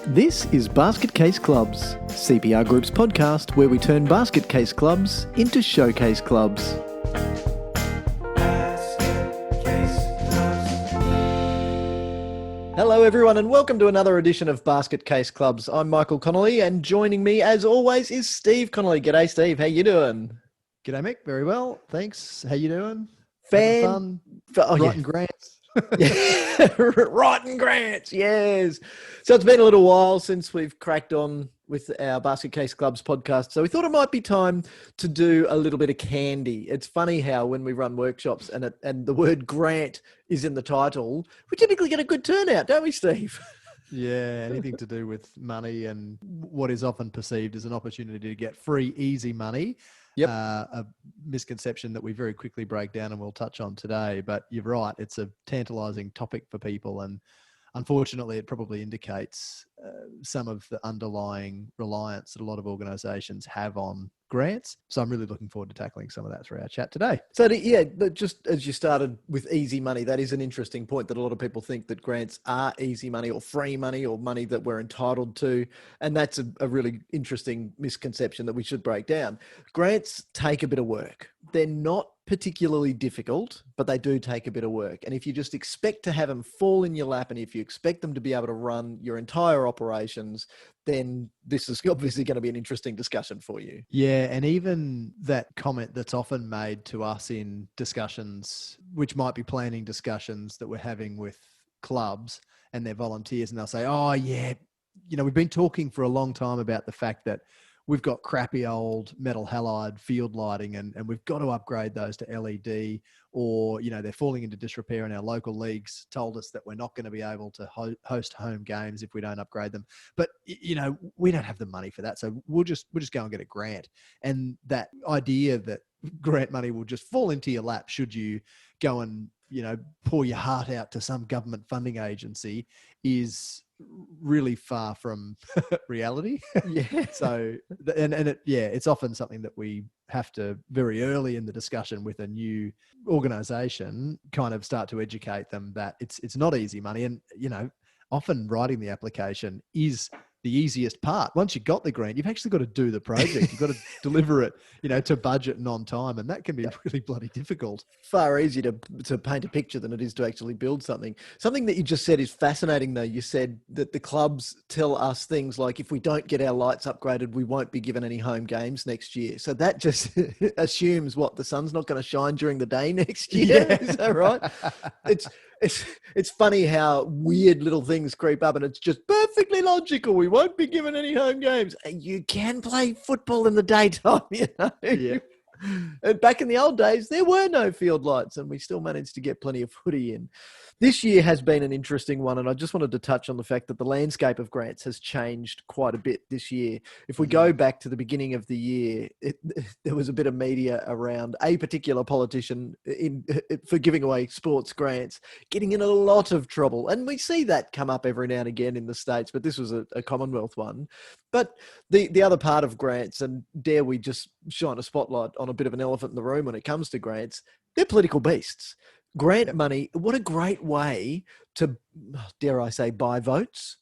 This is Basket Case Clubs, CPR Group's podcast where we turn basket case clubs into showcase clubs. Hello everyone and welcome to another edition of Basket Case Clubs. I'm Michael Connolly and joining me as always is Steve Connolly. G'day Steve, how you doing? G'day Mick, very well, thanks. How you doing? Fun. Writing grants. Yeah. Writing grants, yes. So it's been a little while since we've cracked on with our Basket Case Clubs podcast. So we thought it might be time to do a little bit of candy. It's funny how when we run workshops and the word grant is in the title, we typically get a good turnout, don't we, Steve? Yeah, anything to do with money and what is often perceived as an opportunity to get free, easy money. Yep. A misconception that we very quickly break down and we'll touch on today. But you're right, it's a tantalizing topic for people. And unfortunately, it probably indicates some of the underlying reliance that a lot of organisations have on grants. So I'm really looking forward to tackling some of that through our chat today. So just as you started with easy money, that is an interesting point that a lot of people think that grants are easy money or free money or money that we're entitled to. And that's a really interesting misconception that we should break down. Grants take a bit of work. They're not particularly difficult, but they do take a bit of work. And if you just expect to have them fall in your lap and if you expect them to be able to run your entire operations, then this is obviously going to be an interesting discussion for you. Yeah, and even that comment that's often made to us in discussions, which might be planning discussions that we're having with clubs and their volunteers, and they'll say, oh yeah, we've been talking for a long time about the fact that we've got crappy old metal halide field lighting and we've got to upgrade those to LED, or, they're falling into disrepair and our local leagues told us that we're not going to be able to host home games if we don't upgrade them. But, we don't have the money for that. So we'll just go and get a grant. And that idea that grant money will just fall into your lap should you go and, pour your heart out to some government funding agency is really far from reality. Yeah. So, it's often something that we have to very early in the discussion with a new organization kind of start to educate them that it's not easy money. And, often writing the application is the easiest part. Once you've got the grant, you've actually got to do the project. You've got to deliver it, to budget and on time. And that can be really bloody difficult. Far easier to paint a picture than it is to actually build something. Something that you just said is fascinating, though. You said that the clubs tell us things like, if we don't get our lights upgraded, we won't be given any home games next year. So that just assumes the sun's not going to shine during the day next year. Yeah. Is that right? It's funny how weird little things creep up and it's just perfectly logical. We won't be given any home games. You can play football in the daytime, Yeah. And back in the old days, there were no field lights and we still managed to get plenty of footy in. This year has been an interesting one, and I just wanted to touch on the fact that the landscape of grants has changed quite a bit this year. If we go back to the beginning of the year, there was a bit of media around a particular politician for giving away sports grants, getting in a lot of trouble. And we see that come up every now and again in the States, but this was a Commonwealth one. But the other part of grants, and dare we just shine a spotlight on a bit of an elephant in the room when it comes to grants, they're political beasts. Grant money, what a great way to, dare I say, buy votes.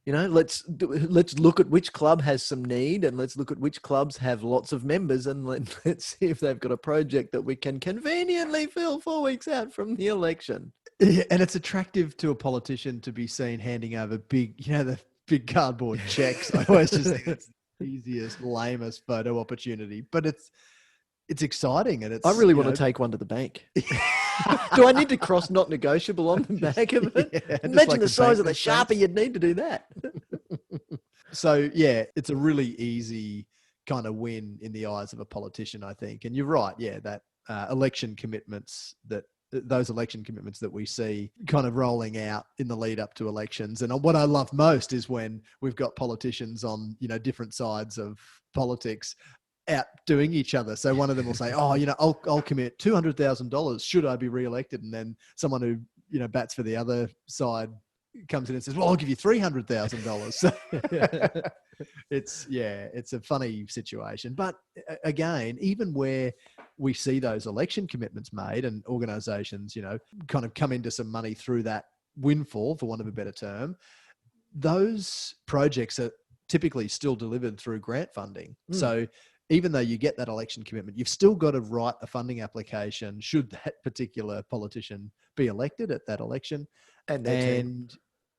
Let's look at which club has some need and let's look at which clubs have lots of members and let's see if they've got a project that we can conveniently fill 4 weeks out from the election. Yeah, and it's attractive to a politician to be seen handing over the big cardboard checks. I always just think it's the easiest, lamest photo opportunity, but it's exciting and it's. I really want to take one to the bank. Do I need to cross not negotiable on the back of it? Yeah, imagine the size of the Sharpie you'd need to do that. So yeah, it's a really easy kind of win in the eyes of a politician, I think. And you're right, yeah, that election commitments that we see kind of rolling out in the lead up to elections. And what I love most is when we've got politicians on, different sides of politics outdoing each other. So one of them will say, oh, I'll commit $200,000 should I be re-elected. And then someone who, bats for the other side comes in and says, well, I'll give you $300,000. So it's a funny situation. But again, even where we see those election commitments made and organizations, kind of come into some money through that windfall, for want of a better term, those projects are typically still delivered through grant funding. So even though you get that election commitment, you've still got to write a funding application should that particular politician be elected at that election And their team.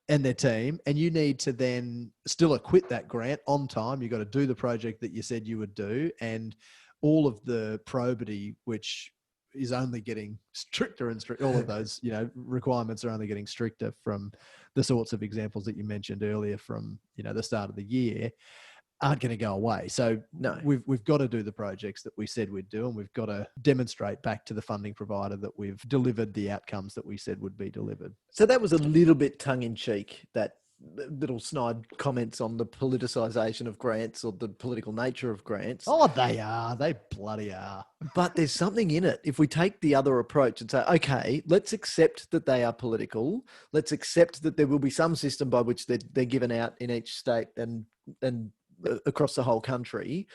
and their team. And you need to then still acquit that grant on time. You've got to do the project that you said you would do, and all of the probity, which is only getting stricter and stricter. All of those, requirements are only getting stricter from the sorts of examples that you mentioned earlier from, the start of the year, aren't going to go away. So No. we've got to do the projects that we said we'd do, and we've got to demonstrate back to the funding provider that we've delivered the outcomes that we said would be delivered. So that was a little bit tongue in cheek, that little snide comments on the politicisation of grants or the political nature of grants. Oh, they are. They bloody are. But there's something in it. If we take the other approach and say, okay, let's accept that they are political. Let's accept that there will be some system by which they're given out in each state and across the whole country.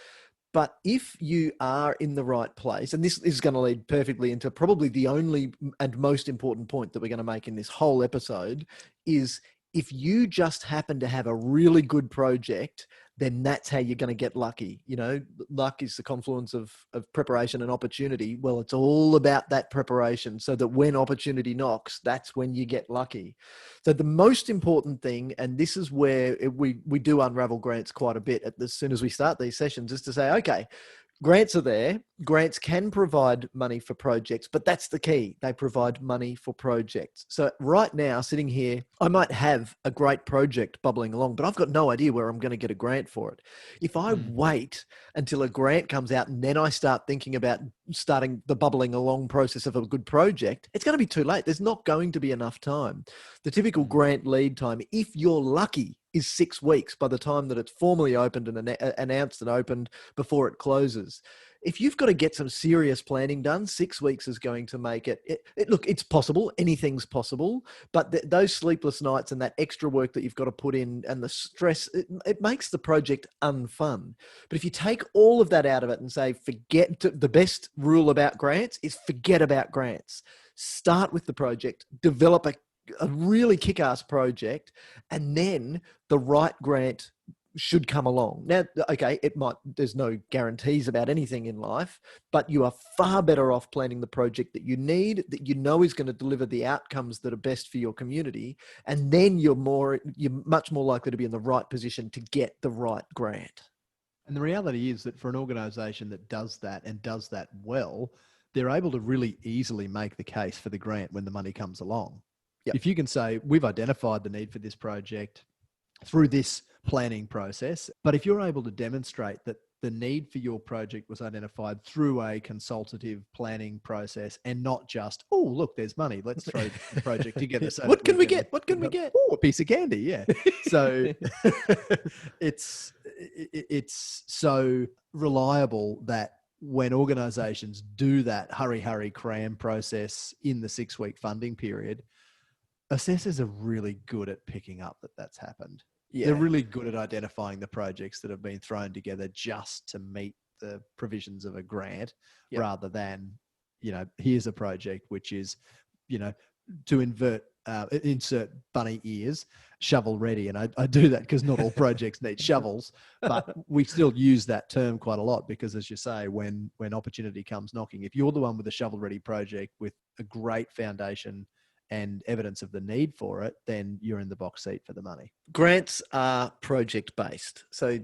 But if you are in the right place, and this is going to lead perfectly into probably the only and most important point that we're going to make in this whole episode, is if you just happen to have a really good project, then that's how you're going to get lucky. Luck is the confluence of preparation and opportunity. Well, it's all about that preparation, so that when opportunity knocks, that's when you get lucky. So the most important thing, and this is where we do unravel grants quite a bit as soon as we start these sessions, is to say, okay, grants are there. Grants can provide money for projects, but that's the key. They provide money for projects. So right now, sitting here, I might have a great project bubbling along, but I've got no idea where I'm going to get a grant for it. If I wait until a grant comes out and then I start thinking about starting the bubbling along process of a good project, it's going to be too late. There's not going to be enough time. The typical grant lead time, if you're lucky, is 6 weeks by the time that it's formally opened and announced and opened before it closes. If you've got to get some serious planning done, 6 weeks is going to make it. Look, it's possible. Anything's possible. But those sleepless nights and that extra work that you've got to put in and the stress, it makes the project unfun. But if you take all of that out of it and say, the best rule about grants is forget about grants. Start with the project, develop a really kick-ass project, and then the right grant should come along. Now, okay, there's no guarantees about anything in life, but you are far better off planning the project that you need, that you know is going to deliver the outcomes that are best for your community. And then you're much more likely to be in the right position to get the right grant. And the reality is that for an organization that does that and does that well, they're able to really easily make the case for the grant when the money comes along. Yep. If you can say, we've identified the need for this project through this planning process, but if you're able to demonstrate that the need for your project was identified through a consultative planning process and not just, oh, look, there's money, let's throw the project together. So What can we get? Oh, a piece of candy, yeah. So it's so reliable that when organizations do that hurry, cram process in the 6-week funding period, assessors are really good at picking up that that's happened. Yeah. They're really good at identifying the projects that have been thrown together just to meet the provisions of a grant, rather than, here's a project which is, to insert bunny ears, shovel ready. And I do that because not all projects need shovels, but we still use that term quite a lot because, as you say, when opportunity comes knocking, if you're the one with a shovel ready project with a great foundation and evidence of the need for it, then you're in the box seat for the money. Grants are project-based. So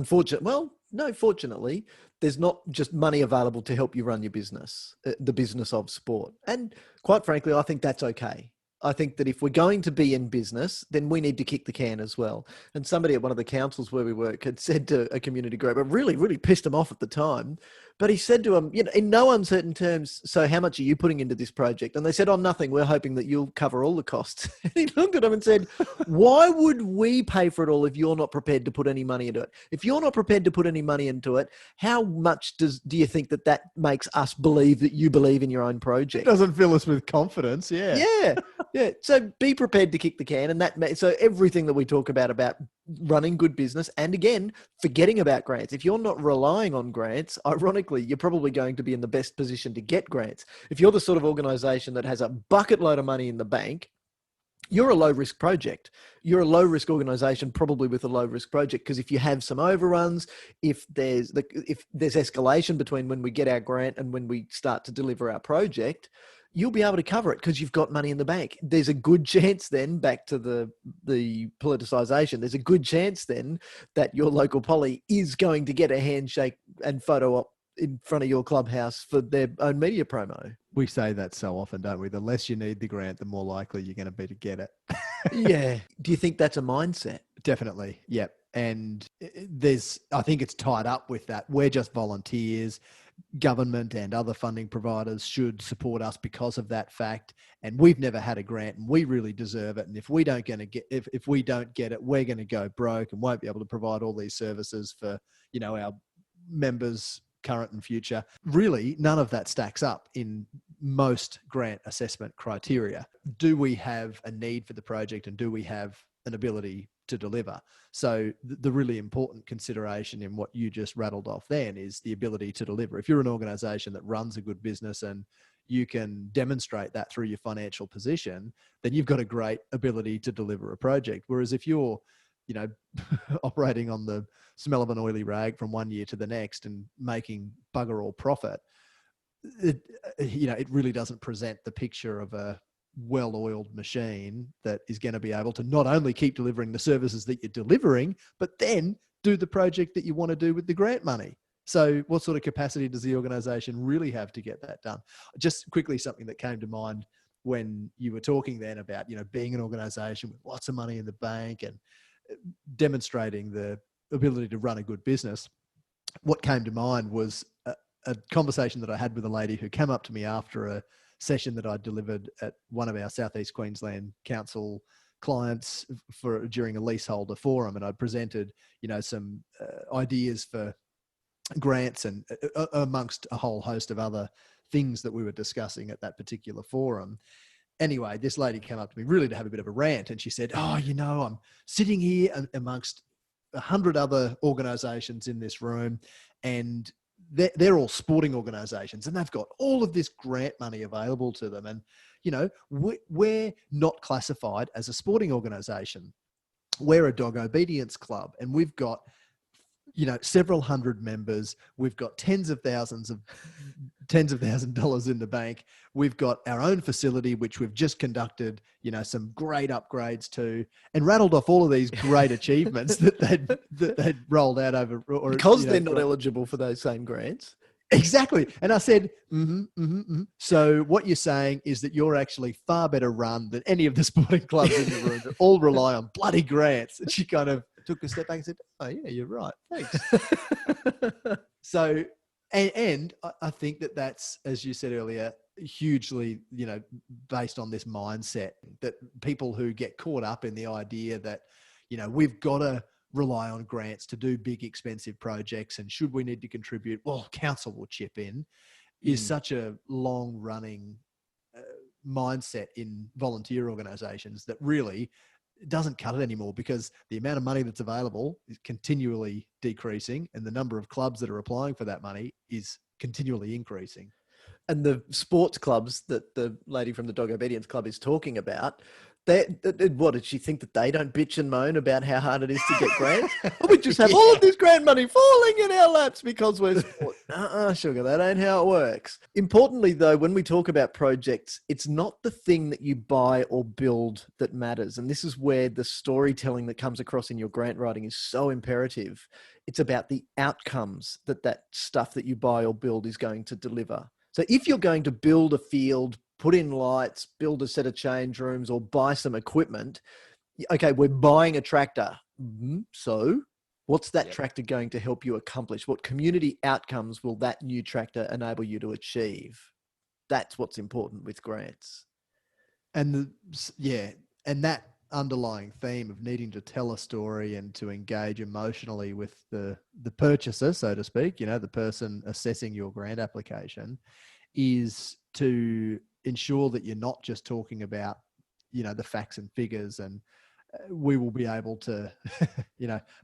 fortunately, there's not just money available to help you run your business, the business of sport. And quite frankly, I think that's okay. I think that if we're going to be in business, then we need to kick the can as well. And somebody at one of the councils where we work had said to a community group, it really, really pissed him off at the time, but he said to them, in no uncertain terms, so how much are you putting into this project? And they said, oh, nothing. We're hoping that you'll cover all the costs. And he looked at them and said, why would we pay for it all if you're not prepared to put any money into it? If you're not prepared to put any money into it, how much do you think that makes us believe that you believe in your own project? It doesn't fill us with confidence. Yeah. Yeah. Yeah. So be prepared to kick the can. And so everything that we talk about running good business, and again, forgetting about grants. If you're not relying on grants, ironically, you're probably going to be in the best position to get grants. If you're the sort of organization that has a bucket load of money in the bank, you're a low risk project. You're a low risk organization, probably with a low risk project, because if you have some overruns, if there's escalation between when we get our grant and when we start to deliver our project, you'll be able to cover it because you've got money in the bank. There's a good chance then, back to the politicization, there's a good chance then that your local poly is going to get a handshake and photo op in front of your clubhouse for their own media promo. We say that so often, don't we? The less you need the grant, the more likely you're going to be to get it. Yeah. Do you think that's a mindset? Definitely. Yep. And I think it's tied up with that. We're just volunteers. Government and other funding providers should support us because of that fact. And we've never had a grant and we really deserve it. And if we don't get it, we're going to go broke and won't be able to provide all these services for, our members, current and future. Really, none of that stacks up in most grant assessment criteria. Do we have a need for the project and do we have an ability to deliver? So the really important consideration in what you just rattled off then is the ability to deliver. If you're an organization that runs a good business and you can demonstrate that through your financial position, then you've got a great ability to deliver a project. Whereas if you're operating on the smell of an oily rag from one year to the next and making bugger all profit, it really doesn't present the picture of a well-oiled machine that is going to be able to not only keep delivering the services that you're delivering, but then do the project that you want to do with the grant money. So what sort of capacity does the organization really have to get that done? Just quickly, something that came to mind when you were talking then about, being an organization with lots of money in the bank and demonstrating the ability to run a good business. What came to mind was a conversation that I had with a lady who came up to me after a session that I delivered at one of our Southeast Queensland Council clients during a leaseholder forum, and I presented, some ideas for grants and amongst a whole host of other things that we were discussing at that particular forum. Anyway, this lady came up to me really to have a bit of a rant, and she said, I'm sitting here amongst 100 other organizations in this room, and they're all sporting organizations and they've got all of this grant money available to them. And, we're not classified as a sporting organization. We're a dog obedience club and we've got, several hundred members. We've got tens of thousands of dollars in the bank. We've got our own facility, which we've just conducted, some great upgrades to, and rattled off all of these great achievements that they'd rolled out over. Because they're not eligible for those same grants. Exactly. And I said, So what you're saying is that you're actually far better run than any of the sporting clubs in the room that all rely on bloody grants. And she kind of took a step back and said, oh yeah, you're right. Thanks. So, and I think that's, as you said earlier, hugely, based on this mindset that people who get caught up in the idea that, we've got to rely on grants to do big, expensive projects. And should we need to contribute, well, council will chip in, is such a long running mindset in volunteer organizations that really doesn't cut it anymore, because the amount of money that's available is continually decreasing and the number of clubs that are applying for that money is continually increasing. And the sports clubs that the lady from the Dog Obedience Club is talking about, what did she think, that they don't bitch and moan about how hard it is to get grants? We just have all of this grant money falling in our laps because we're sport. Sugar, that ain't how it works. Importantly, though, when we talk about projects, it's not the thing that you buy or build that matters. And this is where the storytelling that comes across in your grant writing is so imperative. It's about the outcomes that stuff that you buy or build is going to deliver. So if you're going to build a field, put in lights, build a set of change rooms, or buy some equipment, okay, we're buying a tractor. So what's that tractor going to help you accomplish? What community outcomes will that new tractor enable you to achieve? That's what's important with grants. And and that underlying theme of needing to tell a story and to engage emotionally with the purchaser, so to speak, the person assessing your grant application, is to ensure that you're not just talking about, the facts and figures and we will be able to,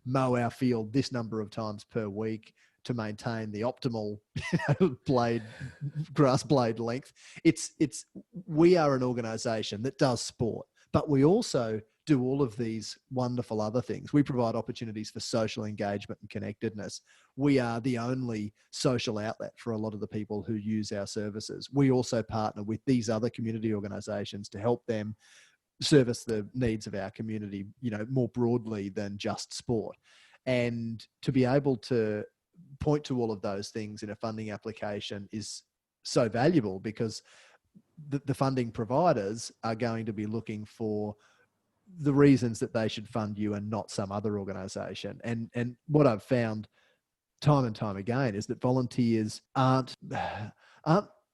mow our field this number of times per week to maintain the optimal grass blade length. We are an organization that does sport, But we also do all of these wonderful other things. We provide opportunities for social engagement and connectedness. We are the only social outlet for a lot of the people who use our services. We also partner with these other community organisations to help them service the needs of our community, more broadly than just sport. And to be able to point to all of those things in a funding application is so valuable, because the funding providers are going to be looking for the reasons that they should fund you and not some other organisation. And what I've found time and time again is that volunteers aren't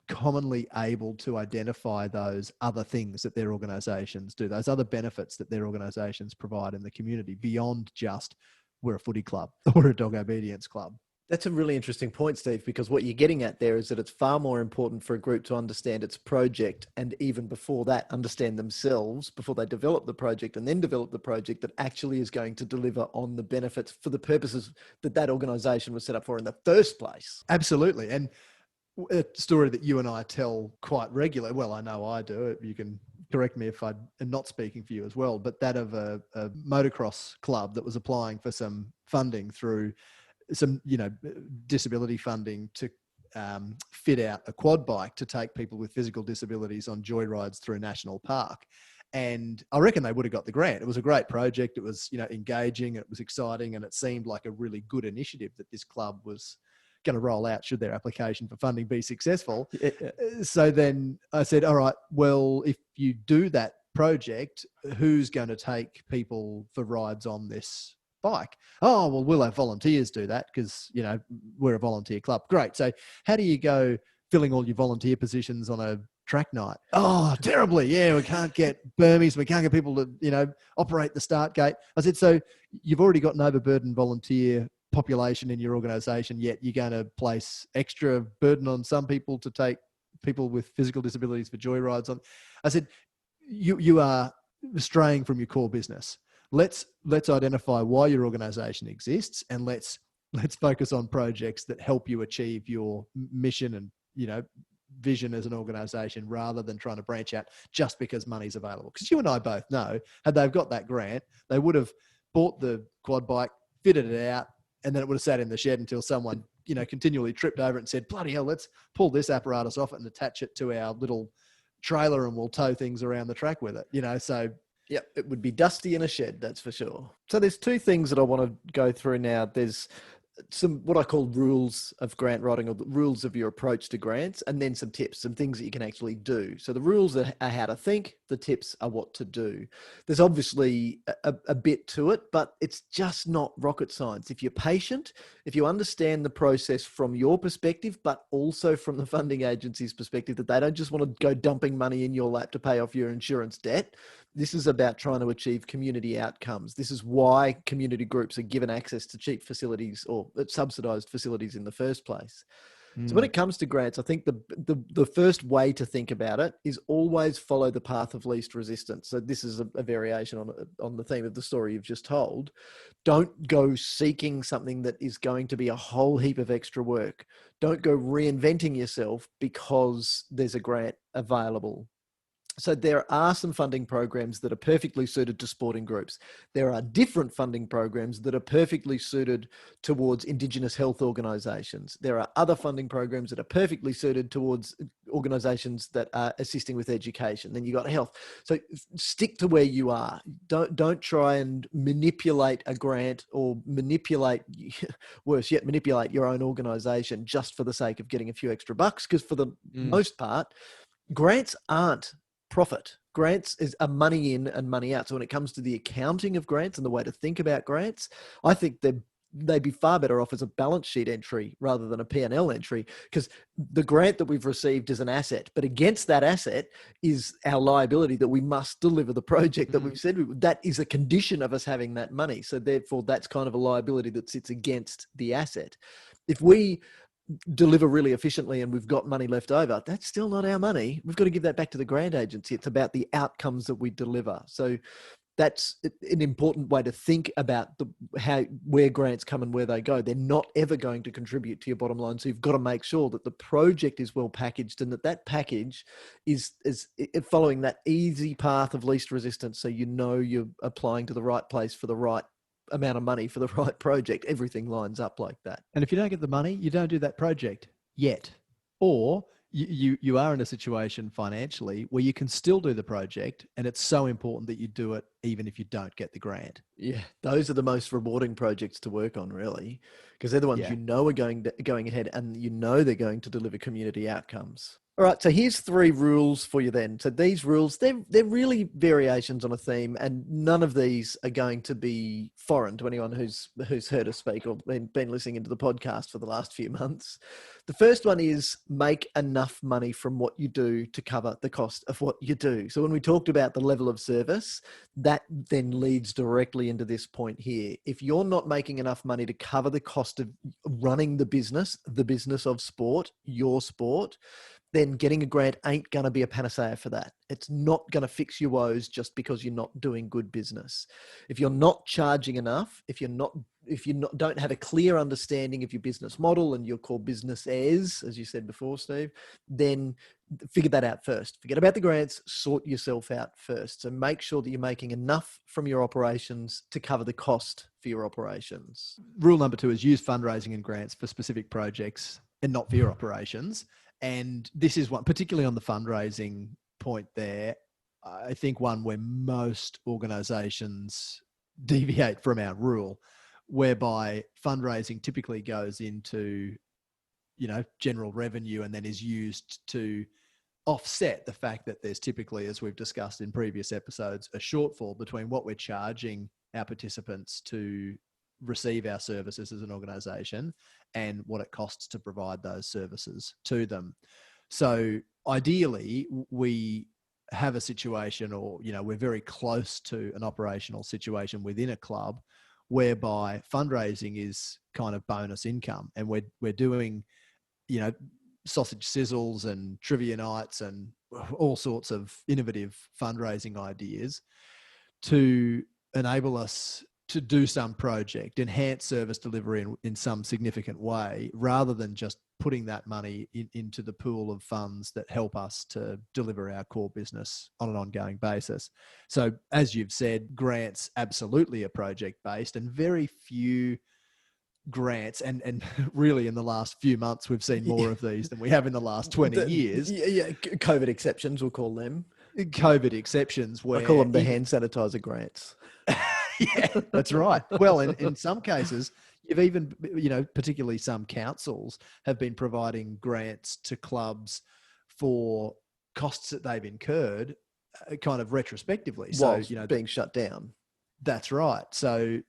commonly able to identify those other things that their organisations do, those other benefits that their organisations provide in the community beyond just we're a footy club or a dog obedience club. That's a really interesting point, Steve, because what you're getting at there is that it's far more important for a group to understand its project, and even before that, understand themselves before they develop the project, and then develop the project that actually is going to deliver on the benefits for the purposes that organisation was set up for in the first place. Absolutely. And a story that you and I tell quite regularly, well, I know I do, you can correct me if I'm not speaking for you as well, but that of a motocross club that was applying for some funding through some, disability funding to fit out a quad bike to take people with physical disabilities on joyrides through National Park. And I reckon they would have got the grant. It was a great project. It was, engaging, it was exciting, and it seemed like a really good initiative that this club was going to roll out should their application for funding be successful. Yeah. So then I said, all right, well, if you do that project, who's going to take people for rides on this bike? Oh, well, we'll have volunteers do that because, we're a volunteer club. Great. So how do you go filling all your volunteer positions on a track night? Oh, terribly. Yeah, we can't get Burmese. We can't get people to, operate the start gate. I said, so you've already got an overburdened volunteer population in your organisation, yet you're going to place extra burden on some people to take people with physical disabilities for joyrides on. I said, you are straying from your core business. Let's identify why your organisation exists, and let's focus on projects that help you achieve your mission and vision as an organisation, rather than trying to branch out just because money's available. Because you and I both know, had they've got that grant, they would have bought the quad bike, fitted it out, and then it would have sat in the shed until someone, continually tripped over it and said, bloody hell, let's pull this apparatus off it and attach it to our little trailer and we'll tow things around the track with it, so. Yeah, it would be dusty in a shed, that's for sure. So there's two things that I want to go through now. There's some what I call rules of grant writing, or the rules of your approach to grants, and then some tips, some things that you can actually do. So the rules are how to think, the tips are what to do. There's obviously a bit to it, but it's just not rocket science. If you're patient, if you understand the process from your perspective, but also from the funding agency's perspective, that they don't just want to go dumping money in your lap to pay off your insurance debt. This is about trying to achieve community outcomes. This is why community groups are given access to cheap facilities or subsidized facilities in the first place. So when it comes to grants, I think the first way to think about it is always follow the path of least resistance. So this is a variation on the theme of the story you've just told. Don't go seeking something that is going to be a whole heap of extra work. Don't go reinventing yourself because there's a grant available. So there are some funding programs that are perfectly suited to sporting groups. There are different funding programs that are perfectly suited towards Indigenous health organisations. There are other funding programs that are perfectly suited towards organisations that are assisting with education. Then you got health. So stick to where you are. Don't try and manipulate a grant, or worse yet, manipulate your own organisation just for the sake of getting a few extra bucks. Because for the most part, grants aren't profit. Grants is a money in and money out. So when it comes to the accounting of grants and the way to think about grants, I think they'd be far better off as a balance sheet entry rather than a P&L entry, because the grant that we've received is an asset, but against that asset is our liability that we must deliver the project that we've said that is a condition of us having that money. So therefore, that's kind of a liability that sits against the asset. If we deliver really efficiently and we've got money left over, that's still not our money. We've got to give that back to the grant agency. It's about the outcomes that we deliver. So that's an important way to think about where grants come and where they go. They're not ever going to contribute to your bottom line. So you've got to make sure that the project is well packaged and that package is following that easy path of least resistance. So you're applying to the right place for the right amount of money for the right project. Everything lines up like that. And if you don't get the money, you don't do that project yet. Or you are in a situation financially where you can still do the project, and it's so important that you do it even if you don't get the grant. Yeah, those are the most rewarding projects to work on, really, because they're the ones are going ahead, and they're going to deliver community outcomes. All right, so here's 3 rules for you then. So these rules, they're really variations on a theme, and none of these are going to be foreign to anyone who's heard us speak or been listening into the podcast for the last few months. The first one is make enough money from what you do to cover the cost of what you do. So when we talked about the level of service, that then leads directly into this point here. If you're not making enough money to cover the cost of running the business of sport, your sport, then getting a grant ain't going to be a panacea for that. It's not going to fix your woes just because you're not doing good business. If you're not charging enough, if you don't have a clear understanding of your business model and your core business as you said before, Steve, then figure that out first. Forget about the grants, sort yourself out first. So make sure that you're making enough from your operations to cover the cost for your operations. Rule number 2 is use fundraising and grants for specific projects and not for your operations. And this is one, particularly on the fundraising point there, I think one where most organizations deviate from our rule, whereby fundraising typically goes into, general revenue and then is used to offset the fact that there's typically, as we've discussed in previous episodes, a shortfall between what we're charging our participants to receive our services as an organization and what it costs to provide those services to them. So ideally, we have a situation, or we're very close to an operational situation within a club whereby fundraising is kind of bonus income, and we're doing sausage sizzles and trivia nights and all sorts of innovative fundraising ideas to enable us to do some project, enhance service delivery in some significant way, rather than just putting that money into the pool of funds that help us to deliver our core business on an ongoing basis. So as you've said, grants absolutely are project-based, and very few grants, and really in the last few months, we've seen more of these than we have in the last 20 years. Yeah, COVID exceptions, we'll call them. COVID exceptions. Where I call them the hand sanitizer grants. Yeah, that's right. Well, in some cases, you've even, particularly some councils have been providing grants to clubs for costs that they've incurred kind of retrospectively. So, being shut down. That's right. So,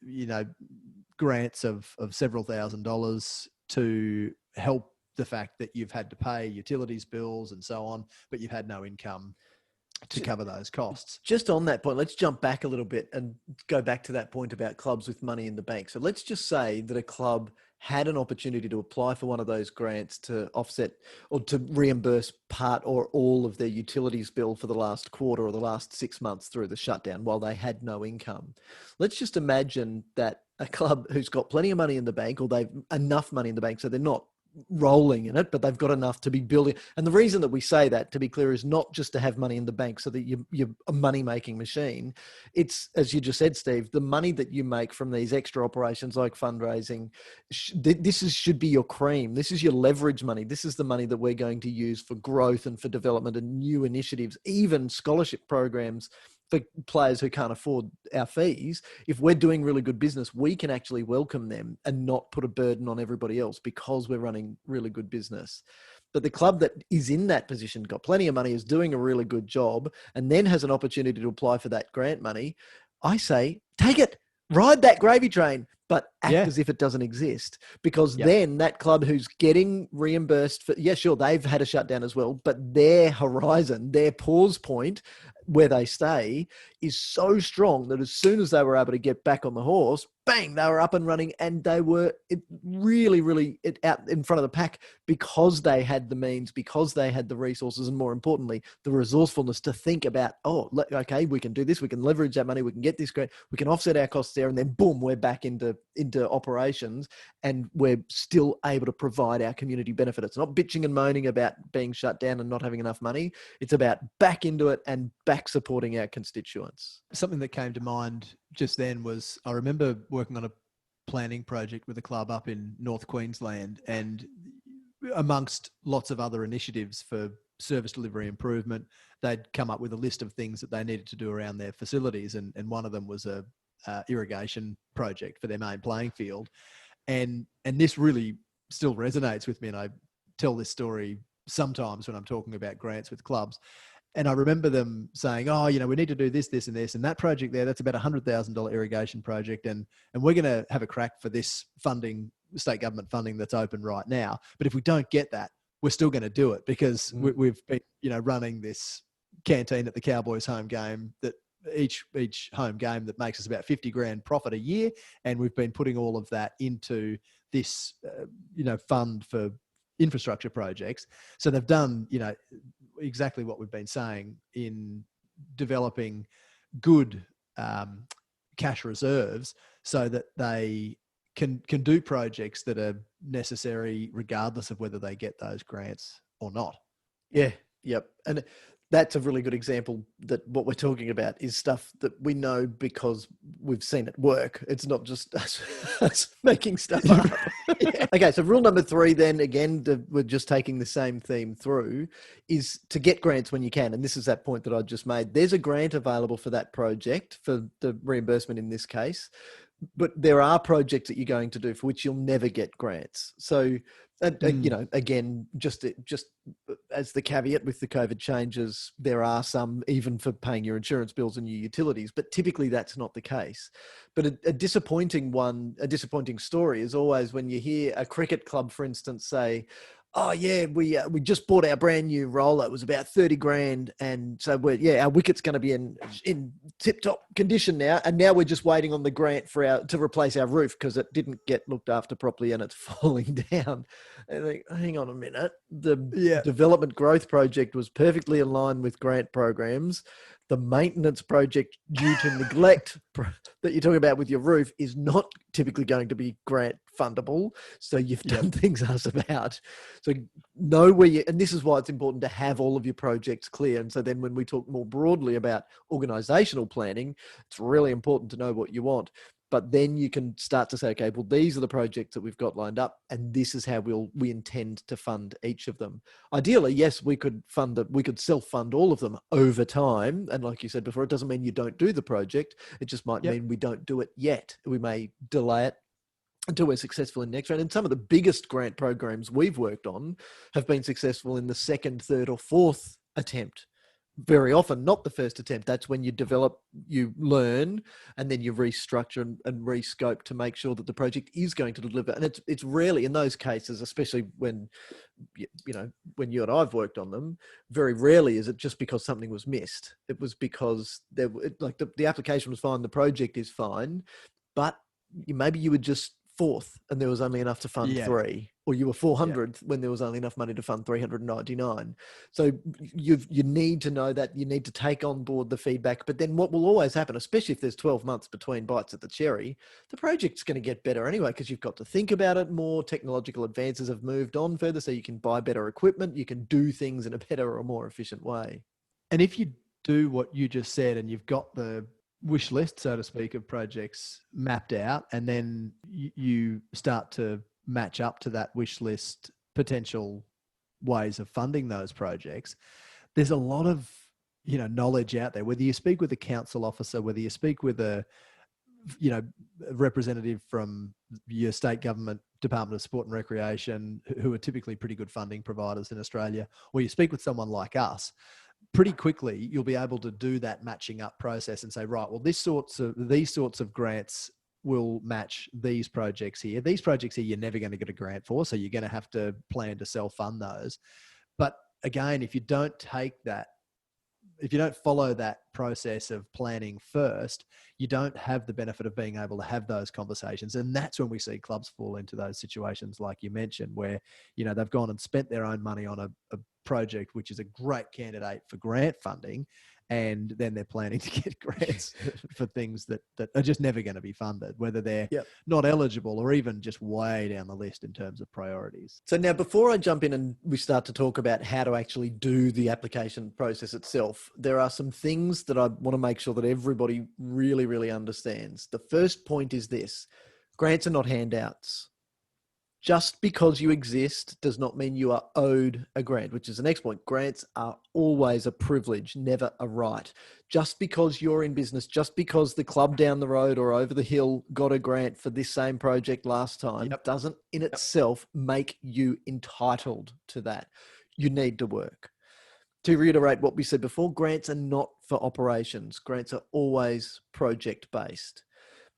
grants of several $1,000s to help the fact that you've had to pay utilities bills and so on, but you've had no income to cover those costs. Just on that point, let's jump back a little bit and go back to that point about clubs with money in the bank. So let's just say that a club had an opportunity to apply for one of those grants to offset or to reimburse part or all of their utilities bill for the last quarter or the last 6 months through the shutdown while they had no income. Let's just imagine that a club who's got plenty of money in the bank, or they've enough money in the bank so they're not rolling in it, but they've got enough to be building. And the reason that we say that, to be clear, is not just to have money in the bank so that you're a money-making machine. It's, as you just said, Steve, the money that you make from these extra operations like fundraising, should be your cream. This is your leverage money. This is the money that we're going to use for growth and for development and new initiatives, even scholarship programs for players who can't afford our fees. If we're doing really good business, we can actually welcome them and not put a burden on everybody else because we're running really good business. But the club that is in that position, got plenty of money, is doing a really good job, and then has an opportunity to apply for that grant money, I say, take it, ride that gravy train, but act as if it doesn't exist. Because then that club who's getting reimbursed for, they've had a shutdown as well, but their horizon, their pause point, where they stay is so strong that as soon as they were able to get back on the horse, bang, they were up and running, and they were really out in front of the pack because they had the means, because they had the resources, and more importantly, the resourcefulness to think about, okay, we can do this, we can leverage that money, we can get this grant, we can offset our costs there, and then boom, we're back into operations, and we're still able to provide our community benefit. It's not bitching and moaning about being shut down and not having enough money. It's about back into it and back supporting our constituents. Something that came to mind just then was, I remember working on a planning project with a club up in North Queensland, and amongst lots of other initiatives for service delivery improvement, they'd come up with a list of things that they needed to do around their facilities. And one of them was a irrigation project for their main playing field. And this really still resonates with me. And I tell this story sometimes when I'm talking about grants with clubs. And I remember them saying, we need to do this, this, and this. And that project there, that's about $100,000 irrigation project. And we're going to have a crack for this funding, state government funding that's open right now. But if we don't get that, we're still going to do it because we've been, running this canteen at the Cowboys home game that each home game that makes us about 50 grand profit a year. And we've been putting all of that into this, fund for infrastructure projects. So they've done, exactly what we've been saying in developing good cash reserves so that they can do projects that are necessary regardless of whether they get those grants or not. Yeah. Yep. And that's a really good example that what we're talking about is stuff that we know because we've seen it work. It's not just us making stuff up. Yeah. Okay, so rule number 3 then, again, we're just taking the same theme through, is to get grants when you can. And this is that point that I just made. There's a grant available for that project, for the reimbursement in this case, but there are projects that you're going to do for which you'll never get grants. So, again, just as the caveat with the COVID changes, there are some even for paying your insurance bills and your utilities, but typically that's not the case. But a disappointing story is always when you hear a cricket club, for instance, say, oh yeah, we just bought our brand new roller. It was about 30 grand. And so our wicket's going to be in tip top condition now. And now we're just waiting on the grant to replace our roof because it didn't get looked after properly and it's falling down. And think, hang on a minute. The development growth project was perfectly in line with grant programs. The maintenance project due to neglect that you're talking about with your roof is not typically going to be grant fundable. So you've done things us about. So know where and this is why it's important to have all of your projects clear. And so then when we talk more broadly about organizational planning, it's really important to know what you want. But then you can start to say, okay, well, these are the projects that we've got lined up, and this is how we intend to fund each of them. Ideally, yes, we could self-fund all of them over time. And like you said before, it doesn't mean you don't do the project. It just might mean we don't do it yet. We may delay it until we're successful in next round. And some of the biggest grant programs we've worked on have been successful in the second, third, or fourth attempt. Very often not the first attempt. That's when you develop, you learn, and then you restructure and rescope to make sure that the project is going to deliver. And it's rarely in those cases, especially when when you and I've worked on them, very rarely is it just because something was missed. It was because the application was fine, the project is fine, but maybe you were just fourth and there was only enough to fund 3, or you were 400th when there was only enough money to fund 399. So you need to know that. You need to take on board the feedback. But then what will always happen, especially if there's 12 months between bites at the cherry, the project's going to get better anyway, because you've got to think about it more. Technological advances have moved on further, so you can buy better equipment. You can do things in a better or more efficient way. And if you do what you just said and you've got the wish list, so to speak, of projects mapped out, and then you start to match up to that wish list potential ways of funding those projects, there's a lot of knowledge out there. Whether you speak with a council officer, whether you speak with a representative from your state government Department of Sport and Recreation, who are typically pretty good funding providers in Australia, or you speak with someone like us, pretty quickly you'll be able to do that matching up process and say, right, well, these sorts of grants will match these projects here. These projects here you're never going to get a grant for, so you're going to have to plan to self-fund those. But again, if you don't take that follow that process of planning first, you don't have the benefit of being able to have those conversations. And that's when we see clubs fall into those situations, like you mentioned, where, they've gone and spent their own money on a project, which is a great candidate for grant funding. And then they're planning to get grants for things that are just never going to be funded, whether they're not eligible or even just way down the list in terms of priorities. So now, before I jump in and we start to talk about how to actually do the application process itself, there are some things that I want to make sure that everybody really, really understands. The first point is this: grants are not handouts. Just because you exist does not mean you are owed a grant, which is the next point. Grants are always a privilege, never a right. Just because you're in business, just because the club down the road or over the hill got a grant for this same project last time, doesn't in itself make you entitled to that. You need to work. To reiterate what we said before, grants are not for operations. Grants are always project-based.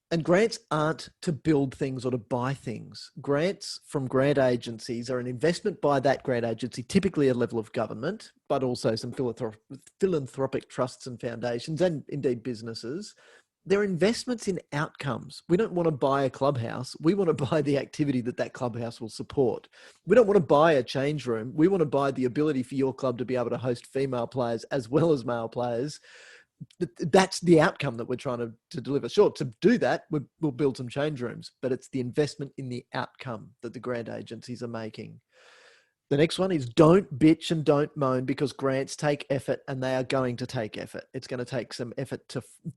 And grants aren't to build things or to buy things. Grants from grant agencies are an investment by that grant agency, typically a level of government, but also some philanthropic trusts and foundations, and indeed businesses. They're investments in outcomes. We don't want to buy a clubhouse. We want to buy the activity that clubhouse will support. We don't want to buy a change room. We want to buy the ability for your club to be able to host female players as well as male players. That's the outcome that we're trying to deliver. Sure, to do that, we'll build some change rooms, but it's the investment in the outcome that the grant agencies are making. The next one is don't bitch and don't moan, because grants take effort, and they are going to take effort. It's going to take some effort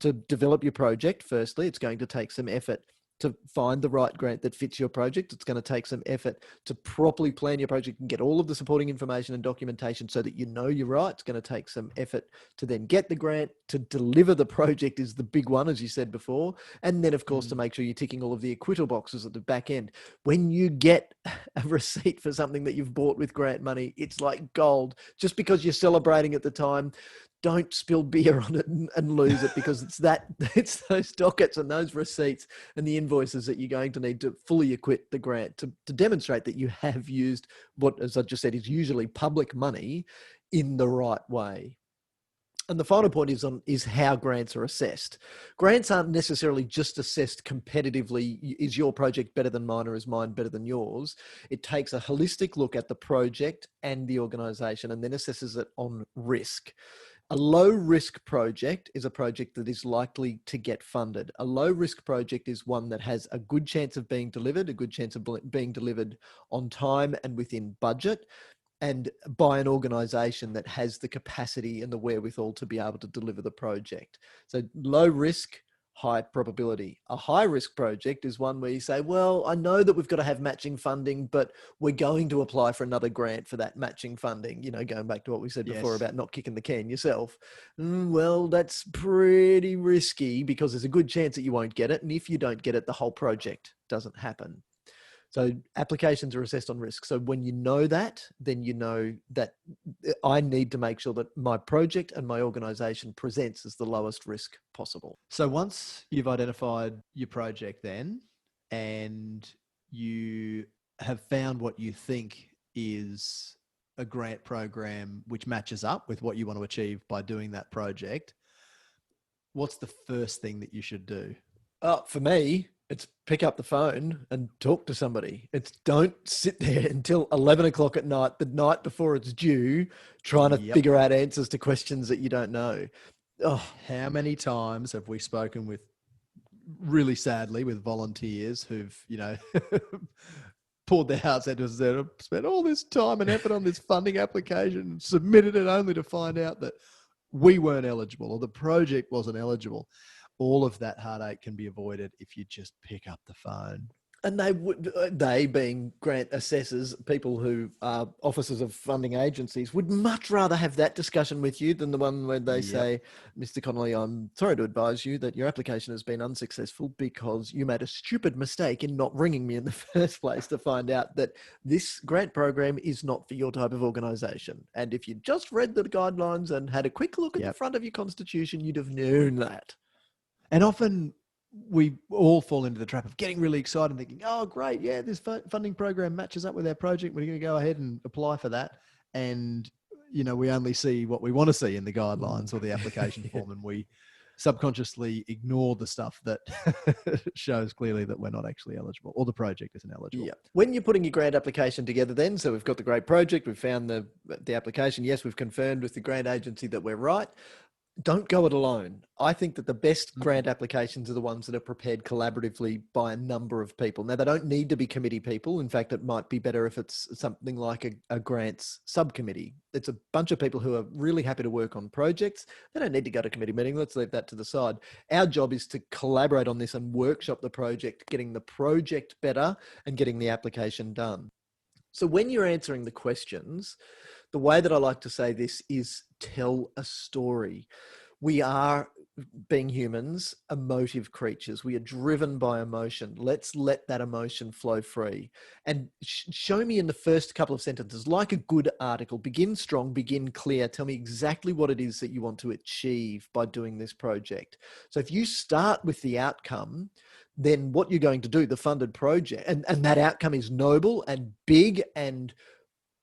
to develop your project. Firstly, it's going to take some effort to find the right grant that fits your project. It's going to take some effort to properly plan your project and get all of the supporting information and documentation so that you know you're right. It's going to take some effort to then get the grant. To deliver the project is the big one, as you said before. And then, of course, to make sure you're ticking all of the acquittal boxes at the back end. When you get a receipt for something that you've bought with grant money, it's like gold. Just because you're celebrating at the time, don't spill beer on it and lose it, because it's those dockets and those receipts and the invoices that you're going to need to fully acquit the grant to demonstrate that you have used what, as I just said, is usually public money in the right way. And the final point is how grants are assessed. Grants aren't necessarily just assessed competitively. Is your project better than mine, or is mine better than yours? It takes a holistic look at the project and the organisation, and then assesses it on risk. A low-risk project is a project that is likely to get funded. A low-risk project is one that has a good chance of being delivered, a good chance of being delivered on time and within budget, and by an organisation that has the capacity and the wherewithal to be able to deliver the project. So low risk, high probability. A high risk project is one where you say, well, I know that we've got to have matching funding, but we're going to apply for another grant for that matching funding. Going back to what we said before about not kicking the can yourself. Well, that's pretty risky, because there's a good chance that you won't get it. And if you don't get it, the whole project doesn't happen. So applications are assessed on risk. So when you know that, then you know that I need to make sure that my project and my organisation presents as the lowest risk possible. So once you've identified your project then, and you have found what you think is a grant program which matches up with what you want to achieve by doing that project, what's the first thing that you should do? For me, it's pick up the phone and talk to somebody. It's don't sit there until 11 o'clock at night, the night before it's due, trying to figure out answers to questions that you don't know. Oh, how many times have we spoken with, really sadly, with volunteers who've, poured their hearts out to us, and spent all this time and effort on this funding application, submitted it only to find out that we weren't eligible or the project wasn't eligible. All of that heartache can be avoided if you just pick up the phone. And they being grant assessors, people who are officers of funding agencies, would much rather have that discussion with you than the one where they say, Mr. Connolly, I'm sorry to advise you that your application has been unsuccessful because you made a stupid mistake in not ringing me in the first place to find out that this grant program is not for your type of organisation. And if you just read the guidelines and had a quick look at the front of your constitution, you'd have known that. And often we all fall into the trap of getting really excited and thinking, oh, great, this funding program matches up with our project. We're going to go ahead and apply for that. And we only see what we want to see in the guidelines or the application form, and we subconsciously ignore the stuff that shows clearly that we're not actually eligible, or the project isn't eligible. Yeah. When you're putting your grant application together then, so we've got the great project, we've found the application, yes, we've confirmed with the grant agency that we're right. Don't go it alone. I think that the best grant applications are the ones that are prepared collaboratively by a number of people. Now, they don't need to be committee people. In fact, it might be better if it's something like a grants subcommittee. It's a bunch of people who are really happy to work on projects. They don't need to go to committee meeting. Let's leave that to the side. Our job is to collaborate on this and workshop the project, getting the project better and getting the application done. So when you're answering the questions, the way that I like to say this is tell a story. We are, being humans, emotive creatures. We are driven by emotion. Let's let that emotion flow free. And show me in the first couple of sentences, like a good article, begin strong, begin clear. Tell me exactly what it is that you want to achieve by doing this project. So if you start with the outcome, then what you're going to do, the funded project, and that outcome is noble and big and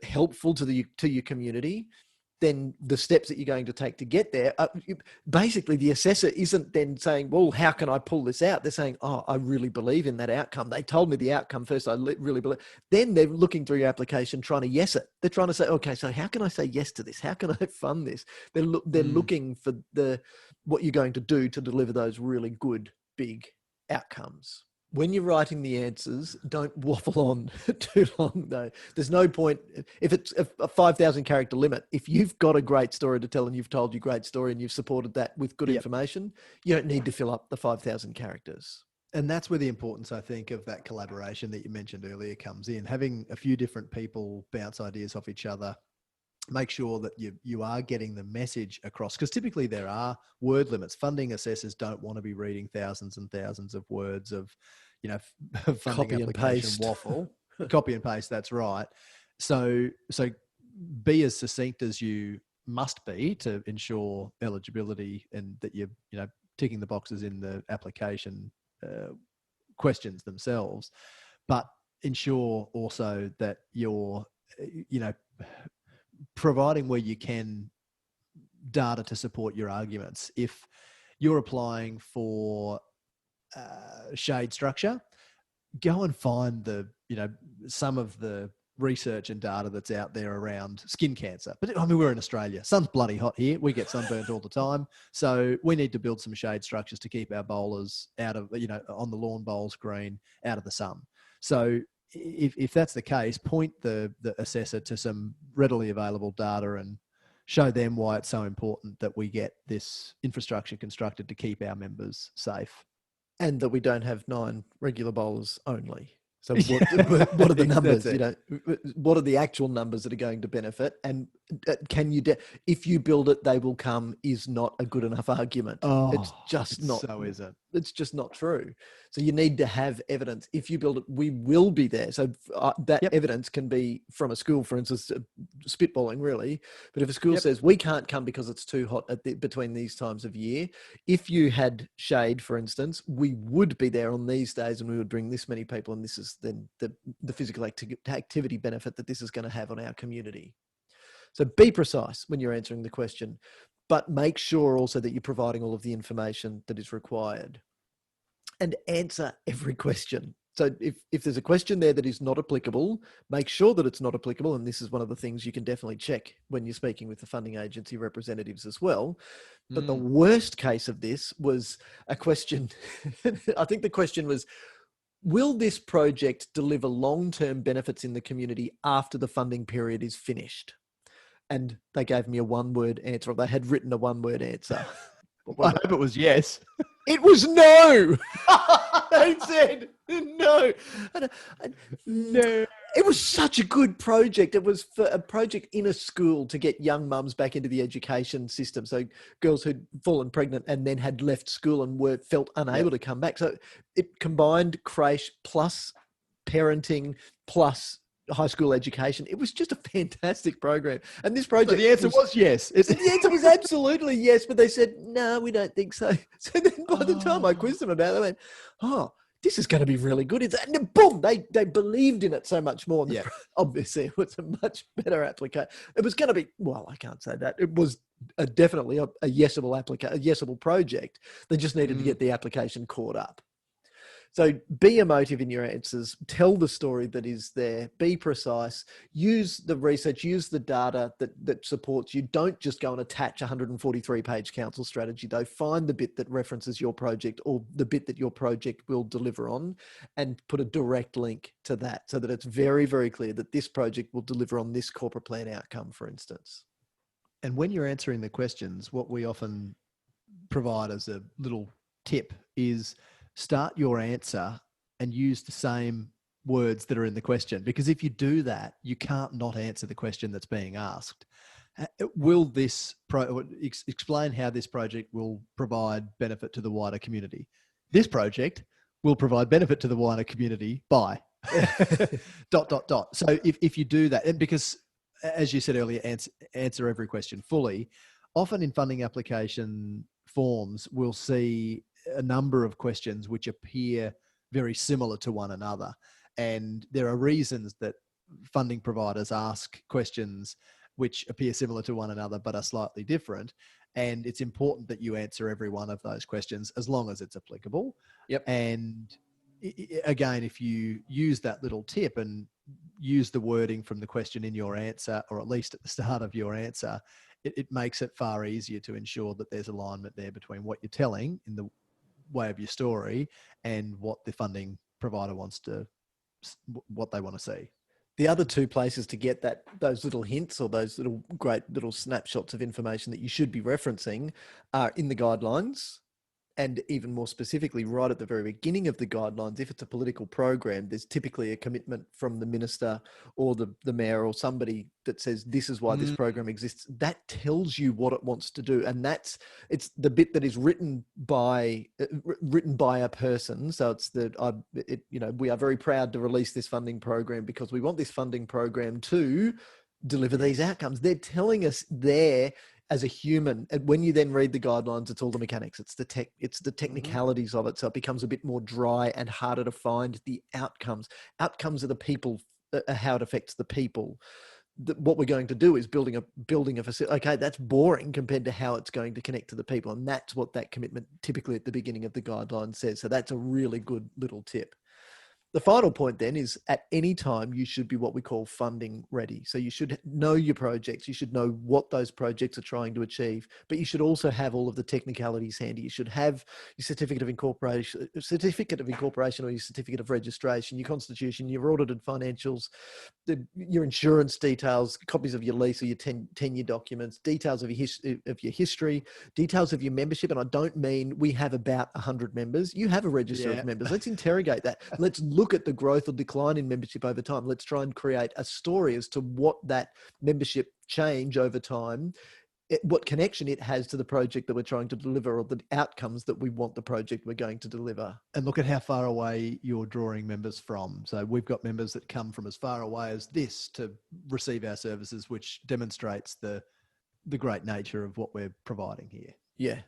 helpful to your community, then the steps that you're going to take to get there, basically the assessor isn't then saying, well, how can I pull this out? They're saying, oh, I really believe in that outcome. They told me the outcome first. I really believe. Then they're looking through your application, trying to yes it. They're trying to say, okay, so how can I say yes to this? How can I fund this? They're looking for what you're going to do to deliver those really good, big outcomes. When you're writing the answers, don't waffle on too long, though. There's no point, if it's a 5,000 character limit, if you've got a great story to tell and you've told your great story and you've supported that with good information, you don't need to fill up the 5,000 characters. And that's where the importance, I think, of that collaboration that you mentioned earlier comes in. Having a few different people bounce ideas off each other, make sure that you are getting the message across, because typically there are word limits. Funding assessors don't want to be reading thousands and thousands of words of, funding Copy and paste waffle. Copy and paste, that's right. So be as succinct as you must be to ensure eligibility, and that you're ticking the boxes in the application questions themselves, but ensure also that you're providing where you can data to support your arguments. If you're applying for shade structure, go and find some of the research and data that's out there around skin cancer. But I mean, we're in Australia. Sun's bloody hot here. We get sunburnt all the time. So we need to build some shade structures to keep our bowlers out of, on the lawn bowls green, out of the sun. So if that's the case, point the assessor to some readily available data and show them why it's so important that we get this infrastructure constructed to keep our members safe. And that we don't have 9 regular bowlers only. So what are the numbers? What are the actual numbers that are going to benefit? And can you, if you build it, they will come, is not a good enough argument. It's just not. So is it? It's just not true. So you need to have evidence. If you build it, we will be there. So that evidence can be from a school, for instance, spitballing really. But if a school says we can't come because it's too hot between these times of year, if you had shade, for instance, we would be there on these days and we would bring this many people, and this is then the physical activity benefit that this is going to have on our community. So be precise when you're answering the question, but make sure also that you're providing all of the information that is required, and answer every question. So if there's a question there that is not applicable, make sure that it's not applicable. And this is one of the things you can definitely check when you're speaking with the funding agency representatives as well. But the worst case of this was a question. I think the question was, will this project deliver long-term benefits in the community after the funding period is finished? And they gave me a one-word answer, or they had written a one-word answer. I hope it was yes. It was no. They said no. No. It was such a good project. It was for a project in a school to get young mums back into the education system. So girls who'd fallen pregnant and then had left school and felt unable to come back. So it combined creche plus parenting plus high school education. It was just a fantastic program. And this project... So the answer was yes. The answer was absolutely yes, but they said, no, we don't think so. So then by the time I quizzed them about it, they went, oh, this is going to be really good. And then boom, they believed in it so much more. And Yeah. obviously, it was a much better application. It was going to be, well, I can't say that. It was definitely a yesable a yesable project. They just needed to get the application caught up. So be emotive in your answers, tell the story that is there, be precise, use the research, use the data that supports you. Don't just go and attach a 143-page council strategy though. Find the bit that references your project or the bit that your project will deliver on and put a direct link to that so that it's very, very clear that this project will deliver on this corporate plan outcome, for instance. And when you're answering the questions, what we often provide as a little tip is start your answer and use the same words that are in the question. Because if you do that, you can't not answer the question that's being asked. Will this explain how this project will provide benefit to the wider community? This project will provide benefit to the wider community by ... So if you do that, and because as you said earlier, answer every question fully. Often in funding application forms, we'll see a number of questions which appear very similar to one another. And there are reasons that funding providers ask questions which appear similar to one another but are slightly different. And it's important that you answer every one of those questions as long as it's applicable. Yep. And again, if you use that little tip and use the wording from the question in your answer, or at least at the start of your answer, it makes it far easier to ensure that there's alignment there between what you're telling in the way of your story and what the funding provider wants to, what they want to see. The other two places to get those little hints or those little great little snapshots of information that you should be referencing are in the guidelines. And even more specifically, right at the very beginning of the guidelines, if it's a political program, there's typically a commitment from the minister or the mayor or somebody that says, this is why this program exists. That tells you what it wants to do. And it's the bit that is written by a person. So it's we are very proud to release this funding program because we want this funding program to deliver these outcomes. They're telling us there as a human. And when you then read the guidelines, it's all the mechanics. It's the technicalities of it. So it becomes a bit more dry and harder to find the outcomes. Outcomes are the people, how it affects the people. What we're going to do is building a facility. Okay, that's boring compared to how it's going to connect to the people. And that's what that commitment typically at the beginning of the guideline says. So that's a really good little tip. The final point then is at any time you should be what we call funding ready. So you should know your projects. You should know what those projects are trying to achieve, but you should also have all of the technicalities handy. You should have your certificate of incorporation or your certificate of registration, your constitution, your audited financials, your insurance details, copies of your lease or your 10-year documents, details of your history, details of your membership. And I don't mean we have about 100 members. You have a register of members. Let's interrogate that. Let's look at the growth or decline in membership over time. Let's try and create a story as to what that membership change over time, what connection it has to the project that we're trying to deliver or the outcomes that we want the project we're going to deliver. And look at how far away you're drawing members from. So we've got members that come from as far away as this to receive our services, which demonstrates the great nature of what we're providing here. Yeah.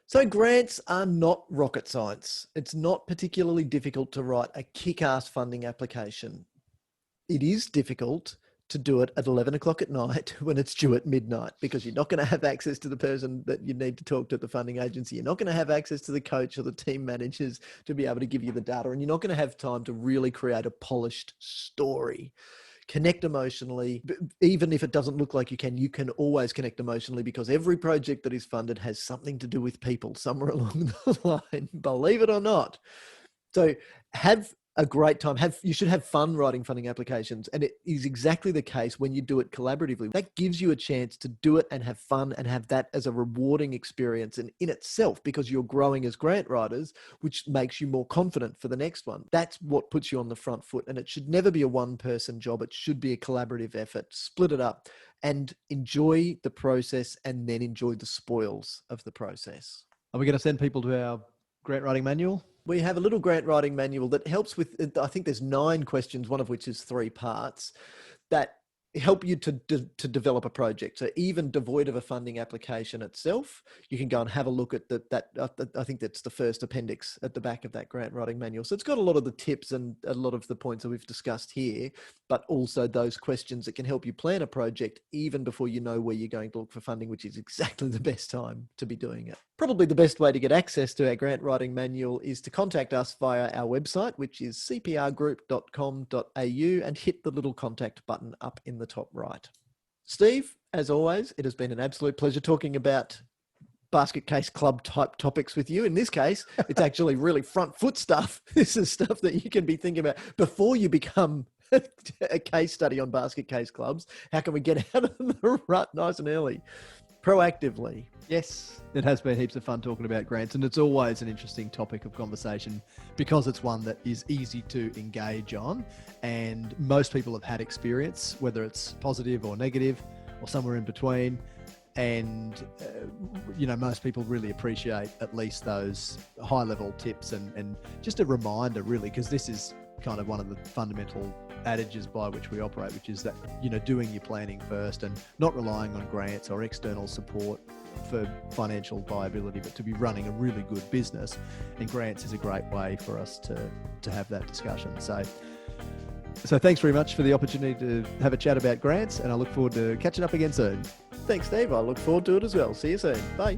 So grants are not rocket science. It's not particularly difficult to write a kick-ass funding application. It is difficult to do it at 11 o'clock at night when it's due at midnight, because you're not going to have access to the person that you need to talk to at the funding agency. You're not going to have access to the coach or the team managers to be able to give you the data, and you're not going to have time to really create a polished story. Connect emotionally. Even if it doesn't look like you can always connect emotionally, because every project that is funded has something to do with people somewhere along the line, believe it or not. So have a great time. You should have fun writing funding applications. And it is exactly the case when you do it collaboratively. That gives you a chance to do it and have fun and have that as a rewarding experience in itself, because you're growing as grant writers, which makes you more confident for the next one. That's what puts you on the front foot. And it should never be a one-person job. It should be a collaborative effort. Split it up and enjoy the process, and then enjoy the spoils of the process. Are we going to send people to our grant writing manual? We have a little grant writing manual that helps with, I think there's 9 questions, one of which is 3 parts, that help you to develop a project. So even devoid of a funding application itself, you can go and have a look at that. I think that's the first appendix at the back of that grant writing manual. So it's got a lot of the tips and a lot of the points that we've discussed here, but also those questions that can help you plan a project even before you know where you're going to look for funding, which is exactly the best time to be doing it. Probably the best way to get access to our grant writing manual is to contact us via our website, which is cprgroup.com.au, and hit the little contact button up in the top right. Steve, as always, it has been an absolute pleasure talking about basket case club type topics with you. In this case, it's actually really front foot stuff. This is stuff that you can be thinking about before you become a case study on basket case clubs. How can we get out of the rut nice and early, proactively? Yes, it has been heaps of fun talking about grants, and it's always an interesting topic of conversation because it's one that is easy to engage on, and most people have had experience, whether it's positive or negative or somewhere in between. And, most people really appreciate at least those high level tips and just a reminder, really, because this is kind of one of the fundamental adages by which we operate, which is that, doing your planning first and not relying on grants or external support for financial viability, but to be running a really good business. And grants is a great way for us to have that discussion. So thanks very much for the opportunity to have a chat about grants, and I look forward to catching up again soon. Thanks, Steve. I look forward to it as well. See you soon. Bye.